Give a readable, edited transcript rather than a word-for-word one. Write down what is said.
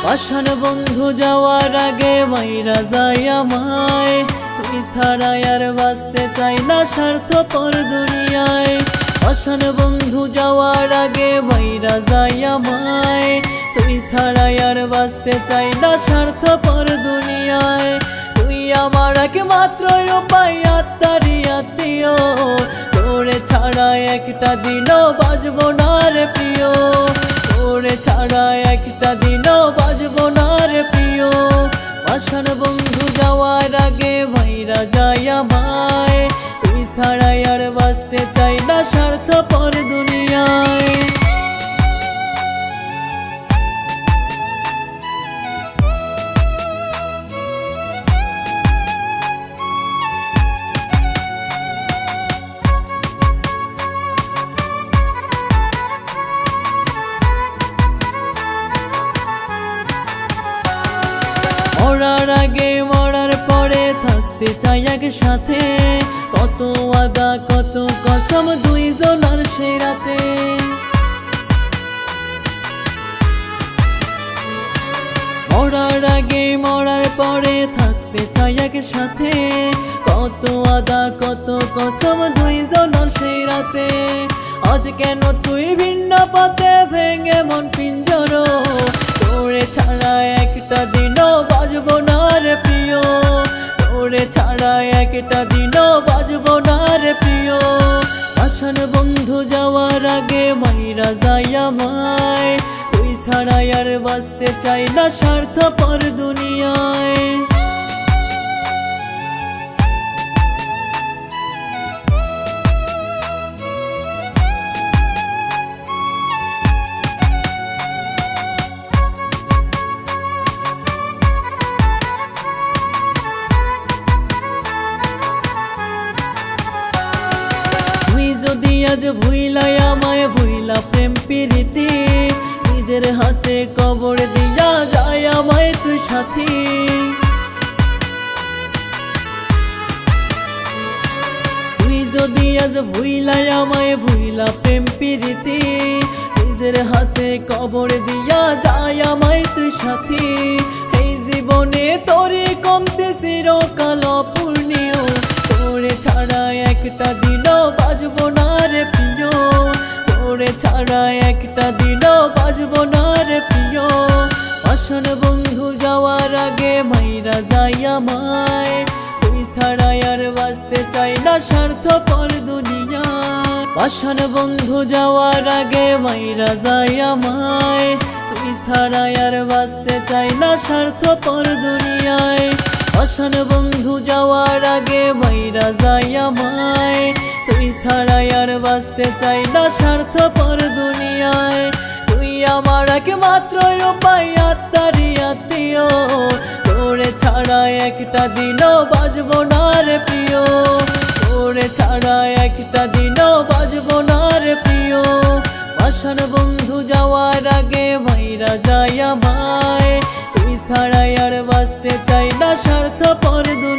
পাষাণ বন্ধু যাওয়ার আগে মাইরা যায় আমায়, তুই ছাড়া আর বাঁচতে চাই না স্বার্থপর দুনিয়ায়। পাষাণ বন্ধু যাওয়ার আগে মাইরা যায় আমায়, তুই ছাড়া আর বাঁচতে চাই না স্বার্থপর দুনিয়ায়। তুই আমার একমাত্র উপায়, আত্মারি আত্মীয়, তোরে ছাড়া একটা দিনও বাঁচব না রে প্রিয়, তোরে ছাড়া একটা দিনও বাঁচব না রে প্রিয়। পাষাণ বন্ধু যাওয়ার আগে মাইরা যায় আমায়, তুই ছাড়া আর বাঁচতে চাই না স্বার্থপর দুনিয়ায়। মরার আগে মরার পরে থাকতে চাই একসাথে, কত ওয়াদা কত কসম দুইজনার সেই রাতে। মরার আগে মরার পরে থাকতে চাই একসাথে, কত ওয়াদা কত কসম দুইজনার সেই রাতে। আজ কেন তুই ভিন্ন পথে ভেঙে মন পিঞ্জর, তোরে ছাড়া একটা দিনও বাঁচব না রে প্রিয়, তোরে ছাড়া একটা দিনও বাঁচব না রে প্রিয়। পাষাণ বন্ধু যাওয়ার আগে মাইরা যায় আমায়, তুই ছাড়া আর বাঁচতে চাই না স্বার্থপর দুনিয়ায়। যদি আজ ভুইলাই আমায়, ভুইলা প্রেম প্রীতি, নিজের হাতে কবর দিয়া যায় আমায় তুই সাথী। তুই যদি আজ ভুইলাই আমায়, ভুইলা প্রেম প্রীতি, নিজের হাতে কবর দিয়া যায় আমায় তুই সাথী। এই জীবনে তোরে কমতে চিরকাল অপূর্ণীয়, তোরে ছাড়া একটা দিনও বাঁচব না রে প্রিয়, তোরে ছাড়া একটা দিনও বাঁচব না রে প্রিয়। পাষাণ বন্ধু যাওয়ার আগে মাইরা যায় আমায়, তুই ছাড়া আর বাঁচতে চাই না স্বার্থপর দুনিয়ায়। পাষাণ বন্ধু যাওয়ার আগে মাইরা যায় আমায়, তুই ছাড়া আর বাঁচতে চাই না স্বার্থপর দুনিয়ায়। পাষাণ বন্ধু যাওয়ার আগে মাইরা যায় আমায়, তুই ছাড়া আর বাঁচতে চাই না স্বার্থপর দুনিয়ায়। তুই আমার একমাত্র উপায়, আত্মারি আত্মীয়, তোরে ছাড়া একটা দিনও বাঁচব না রে প্রিয়, তোরে ছাড়া একটা দিনও বাঁচব না রে প্রিয়। পাষাণ বন্ধু যাওয়ার আগে মাইরা যায় আমায়, তুই ছাড়া আর বাঁচতে চাই না স্বার্থপর দুনিয়ায়।